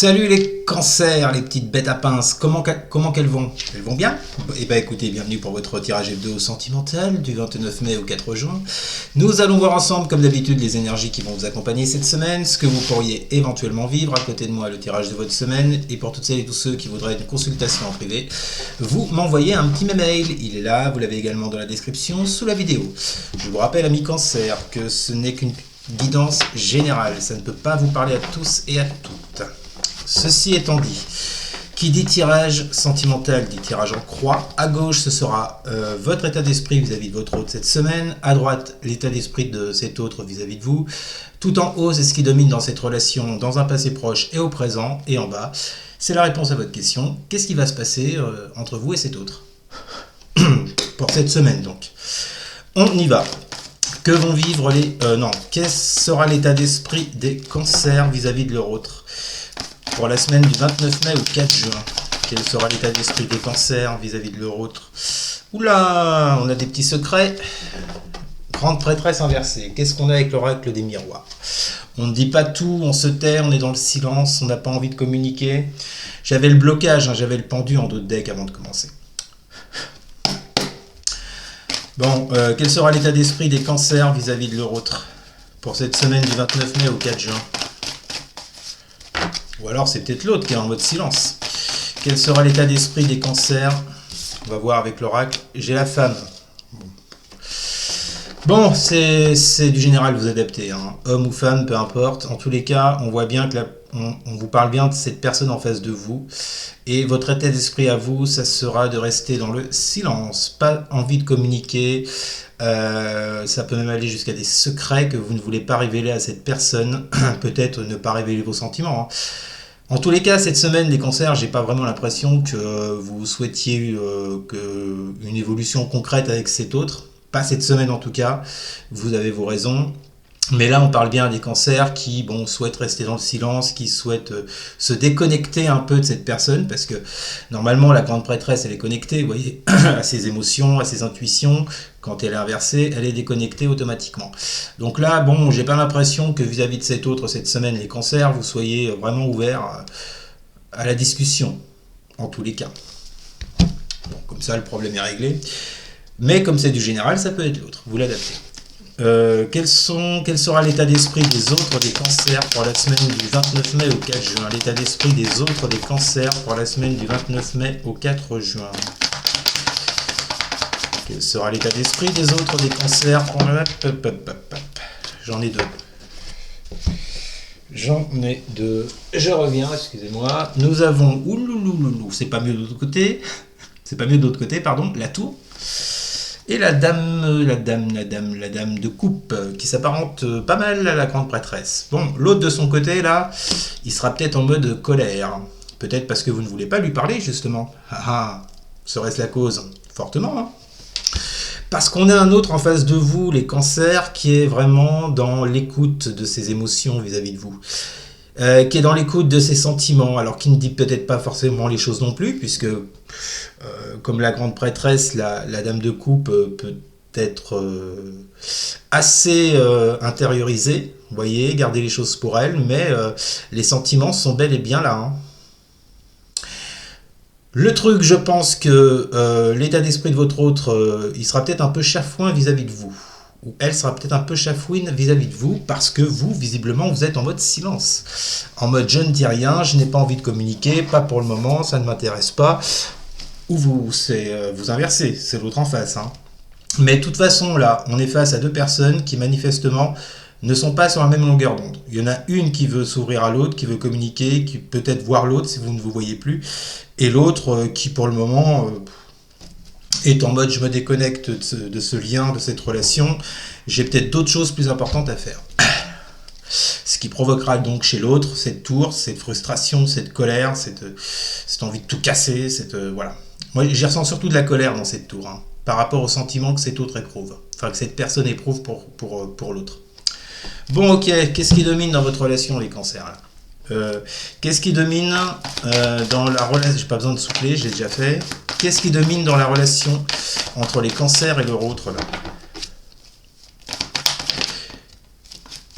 Salut les cancers, les petites bêtes à pince, comment qu'elles vont? Elles vont bien? Eh bien écoutez, bienvenue pour votre tirage hebdo sentimental du 29 mai au 4 juin. Nous allons voir ensemble, comme d'habitude, les énergies qui vont vous accompagner cette semaine, ce que vous pourriez éventuellement vivre. À côté de moi, le tirage de votre semaine. Et pour toutes celles et tous ceux qui voudraient une consultation en privé, vous m'envoyez un petit mail. Il est là, vous l'avez également dans la description sous la vidéo. Je vous rappelle, amis cancer, que ce n'est qu'une guidance générale. Ça ne peut pas vous parler à tous et à toutes. Ceci étant dit, qui dit tirage sentimental dit tirage en croix. À gauche, ce sera votre état d'esprit vis-à-vis de votre autre cette semaine. À droite, l'état d'esprit de cet autre vis-à-vis de vous. Tout en haut, c'est ce qui domine dans cette relation dans un passé proche et au présent. Et en bas, c'est la réponse à votre question. Qu'est-ce qui va se passer entre vous et cet autre pour cette semaine donc. On y va. Que vont vivre les... quel sera l'état d'esprit des cancers vis-à-vis de leur autre pour la semaine du 29 mai au 4 juin? Quel sera l'état d'esprit des cancers vis-à-vis de leur autre? Oula, on a des petits secrets. Grande prêtresse inversée. Qu'est-ce qu'on a avec l'oracle des miroirs? On ne dit pas tout, on se tait, on est dans le silence, on n'a pas envie de communiquer. J'avais le blocage, j'avais le pendu en dos de deck avant de commencer. Bon, quel sera l'état d'esprit des cancers vis-à-vis de leur autre pour cette semaine du 29 mai au 4 juin? Ou alors c'est peut-être l'autre qui est en mode silence. Quel sera l'état d'esprit des cancers? On va voir avec l'oracle. J'ai la femme. Bon, c'est du général, vous adaptez. Hein. Homme ou femme, peu importe. En tous les cas, on voit bien que on vous parle bien de cette personne en face de vous. Et votre état d'esprit à vous, ça sera de rester dans le silence. Pas envie de communiquer. Ça peut même aller jusqu'à des secrets que vous ne voulez pas révéler à cette personne. Peut-être ne pas révéler vos sentiments. Hein. En tous les cas, cette semaine, les cancers, j'ai pas vraiment l'impression que vous souhaitiez une évolution concrète avec cet autre. Pas cette semaine en tout cas. Vous avez vos raisons. Mais là, on parle bien des cancers qui souhaitent rester dans le silence, qui souhaitent se déconnecter un peu de cette personne, parce que normalement, la grande prêtresse, elle est connectée, vous voyez, à ses émotions, à ses intuitions. Quand elle est inversée, elle est déconnectée automatiquement. Donc là, j'ai pas l'impression que vis-à-vis de cet autre, cette semaine, les cancers, vous soyez vraiment ouverts à la discussion, en tous les cas. Bon, comme ça, le problème est réglé. Mais comme c'est du général, ça peut être l'autre, vous l'adaptez. Quel sera l'état d'esprit des autres des cancers pour la semaine du 29 mai au 4 juin? L'état d'esprit des autres des cancers pour la semaine du 29 mai au 4 juin. Quel sera l'état d'esprit des autres des cancers pour la... J'en ai deux. Je reviens, excusez-moi. Nous avons... C'est pas mieux de l'autre côté. Pardon. La tour. Et la dame de coupe, qui s'apparente pas mal à la grande prêtresse. Bon, l'autre de son côté, là, il sera peut-être en mode colère. Peut-être parce que vous ne voulez pas lui parler, justement. Serait-ce la cause? Fortement, hein. Parce qu'on a un autre en face de vous, les cancers, qui est vraiment dans l'écoute de ses émotions vis-à-vis de vous. Qui est dans l'écoute de ses sentiments, alors qui ne dit peut-être pas forcément les choses non plus, puisque comme la grande prêtresse, la dame de coupe peut être assez intériorisée, vous voyez, garder les choses pour elle, mais les sentiments sont bel et bien là. Hein. Le truc, je pense que l'état d'esprit de votre autre, il sera peut-être un peu chafouin vis-à-vis de vous. Ou elle sera peut-être un peu chafouine vis-à-vis de vous, parce que vous, visiblement, vous êtes en mode silence. En mode je ne dis rien, je n'ai pas envie de communiquer, pas pour le moment, ça ne m'intéresse pas. Ou vous inversez, c'est l'autre en face. Hein. Mais de toute façon, là, on est face à deux personnes qui, manifestement, ne sont pas sur la même longueur d'onde. Il y en a une qui veut s'ouvrir à l'autre, qui veut communiquer, qui peut peut-être voir l'autre si vous ne vous voyez plus, et l'autre qui, pour le moment... est en mode je me déconnecte de ce lien, de cette relation, j'ai peut-être d'autres choses plus importantes à faire. Ce qui provoquera donc chez l'autre cette tour, cette frustration, cette colère, cette envie de tout casser, voilà. Moi j'y ressens surtout de la colère dans cette tour, hein, par rapport aux sentiments que cet autre éprouve, enfin que cette personne éprouve pour l'autre. Bon ok, qu'est-ce qui domine dans votre relation les cancers là? Qu'est-ce qui domine dans la relation? J'ai pas besoin de souffler, je l'ai déjà fait. Qu'est-ce qui domine dans la relation entre les cancers et leur autre là?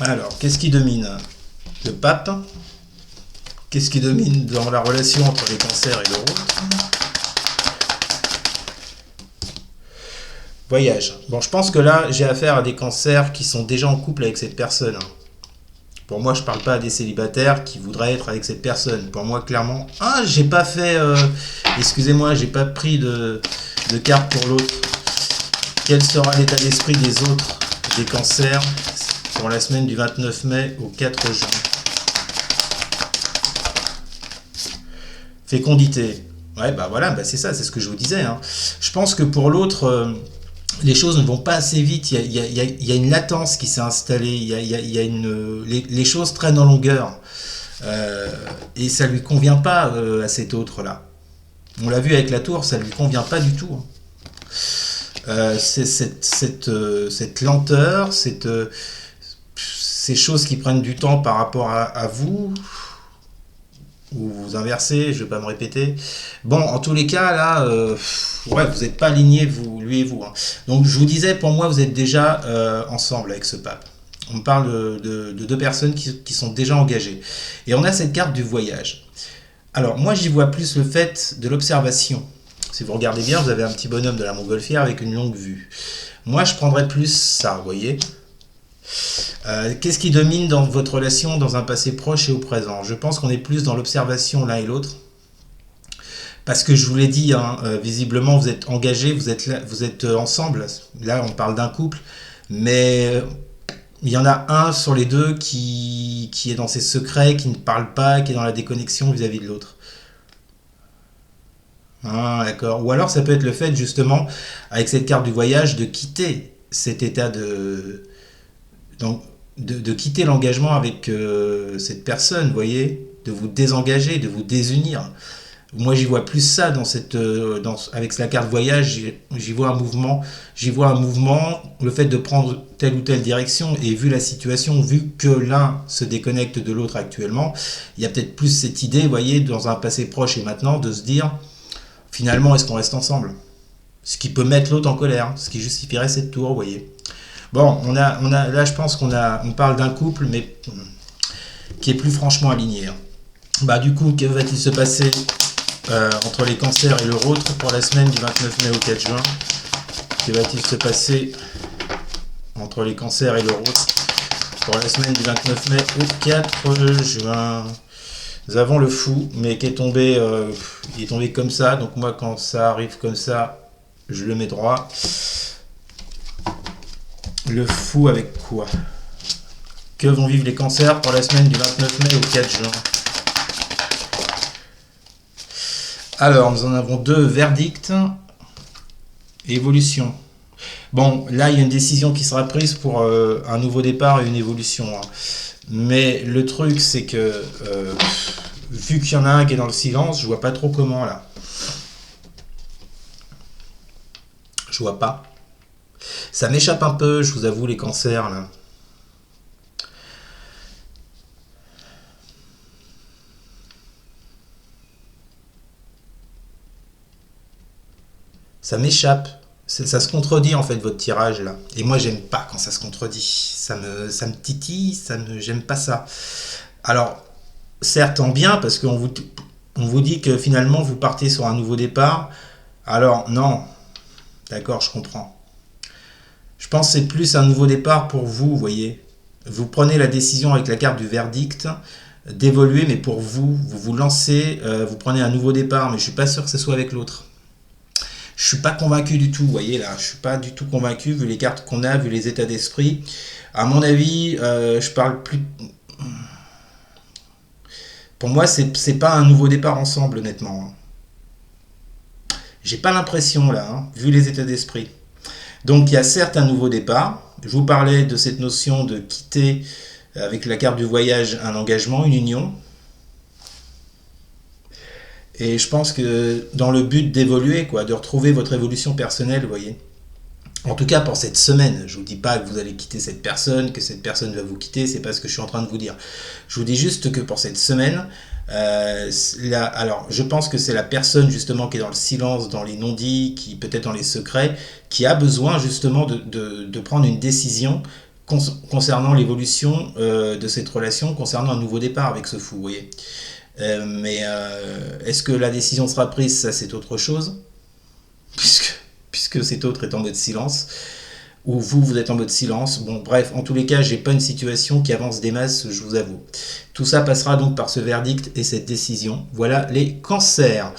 Alors, qu'est-ce qui domine? Le pape. Qu'est-ce qui domine dans la relation entre les cancers et l'euro? Voyage. Bon, je pense que là, j'ai affaire à des cancers qui sont déjà en couple avec cette personne. Pour moi, je parle pas à des célibataires qui voudraient être avec cette personne. Pour moi, clairement, j'ai pas fait, excusez-moi, j'ai pas pris de carte pour l'autre. Quel sera l'état d'esprit des autres, des cancers, pour la semaine du 29 mai au 4 juin? Fécondité. Ouais, bah voilà, bah c'est ça, c'est ce que je vous disais. Hein. Je pense que pour l'autre, les choses ne vont pas assez vite. Il y a une latence qui s'est installée. Les choses traînent en longueur. Et ça lui convient pas à cet autre-là. On l'a vu avec la tour, ça lui convient pas du tout. C'est cette lenteur, ces choses qui prennent du temps par rapport à vous, ou vous inversez, je ne vais pas me répéter. Bon, en tous les cas, là, ouais, vous n'êtes pas alignés, lui et vous. Hein. Donc, je vous disais, pour moi, vous êtes déjà ensemble avec ce pape. On parle de deux personnes qui sont déjà engagées. Et on a cette carte du voyage. Alors, moi, j'y vois plus le fait de l'observation. Si vous regardez bien, vous avez un petit bonhomme de la montgolfière avec une longue vue. Moi, je prendrais plus ça, vous voyez. Qu'est-ce qui domine dans votre relation dans un passé proche et au présent? Je pense qu'on est plus dans l'observation l'un et l'autre. Parce que je vous l'ai dit, hein, visiblement vous êtes engagés, vous êtes ensemble. Là, on parle d'un couple. Mais il y en a un sur les deux qui est dans ses secrets, qui ne parle pas, qui est dans la déconnexion vis-à-vis de l'autre. Ah, d'accord. Ou alors ça peut être le fait, justement, avec cette carte du voyage, de quitter cet état donc, de quitter l'engagement avec cette personne, vous voyez, de vous désengager, de vous désunir. Moi, j'y vois plus ça avec la carte voyage. J'y vois un mouvement. Le fait de prendre telle ou telle direction. Et vu la situation, vu que l'un se déconnecte de l'autre actuellement, il y a peut-être plus cette idée, vous voyez, dans un passé proche et maintenant, de se dire, finalement, est-ce qu'on reste ensemble? Ce qui peut mettre l'autre en colère, ce qui justifierait cette tour, vous voyez. Bon, là, je pense on parle d'un couple, mais qui est plus franchement aligné. Hein. Bah, du coup, que va-t-il se passer entre les cancers et le vôtre pour la semaine du 29 mai au 4 juin? Que va-t-il se passer entre les cancers et le vôtre pour la semaine du 29 mai au 4 juin? Nous avons le fou, mais qui est tombé, il est tombé comme ça. Donc moi, quand ça arrive comme ça, je le mets droit. Le fou avec quoi? Que vont vivre les cancers pour la semaine du 29 mai au 4 juin? Alors, nous en avons deux. Verdict, évolution. Bon, là, il y a une décision qui sera prise pour un nouveau départ et une évolution. Hein. Mais le truc, c'est que, vu qu'il y en a un qui est dans le silence, je vois pas trop comment, là. Je vois pas. Ça m'échappe un peu, je vous avoue, les cancers, là. Ça m'échappe. Ça se contredit, en fait, votre tirage, là. Et moi, j'aime pas quand ça se contredit. Ça me titille, j'aime pas ça. Alors, certes, en bien, parce qu'on vous dit que finalement, vous partez sur un nouveau départ. Alors, non. D'accord, je comprends. Je pense que c'est plus un nouveau départ pour vous, vous voyez. Vous prenez la décision avec la carte du verdict d'évoluer, mais pour vous, vous vous lancez, vous prenez un nouveau départ, mais je suis pas sûr que ce soit avec l'autre. Je suis pas convaincu du tout, vous voyez là, je suis pas du tout convaincu, vu les cartes qu'on a, vu les états d'esprit. À mon avis, je parle plus... Pour moi, c'est pas un nouveau départ ensemble, honnêtement. J'ai pas l'impression là, hein, vu les états d'esprit. Donc il y a certes un nouveau départ. Je vous parlais de cette notion de quitter avec la carte du voyage un engagement, une union. Et je pense que dans le but d'évoluer, quoi, de retrouver votre évolution personnelle, vous voyez. En tout cas pour cette semaine, je vous dis pas que vous allez quitter cette personne, que cette personne va vous quitter, c'est pas ce que je suis en train de vous dire. Je vous dis juste que pour cette semaine, alors je pense que c'est la personne justement qui est dans le silence, dans les non-dits, qui peut-être dans les secrets, qui a besoin justement de prendre une décision concernant l'évolution de cette relation, concernant un nouveau départ avec ce fou, vous voyez. Est-ce que la décision sera prise? Ça, c'est autre chose, puisque cet autre est en mode silence, ou vous êtes en mode silence. Bon, bref, en tous les cas, j'ai pas une situation qui avance des masses, je vous avoue. Tout ça passera donc par ce verdict et cette décision. Voilà les cancers.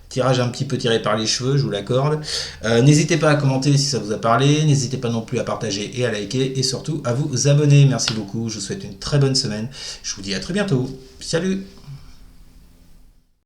Tirage un petit peu tiré par les cheveux, je vous l'accorde. N'hésitez pas à commenter si ça vous a parlé, n'hésitez pas non plus à partager et à liker, et surtout à vous abonner. Merci beaucoup, je vous souhaite une très bonne semaine. Je vous dis à très bientôt. Salut!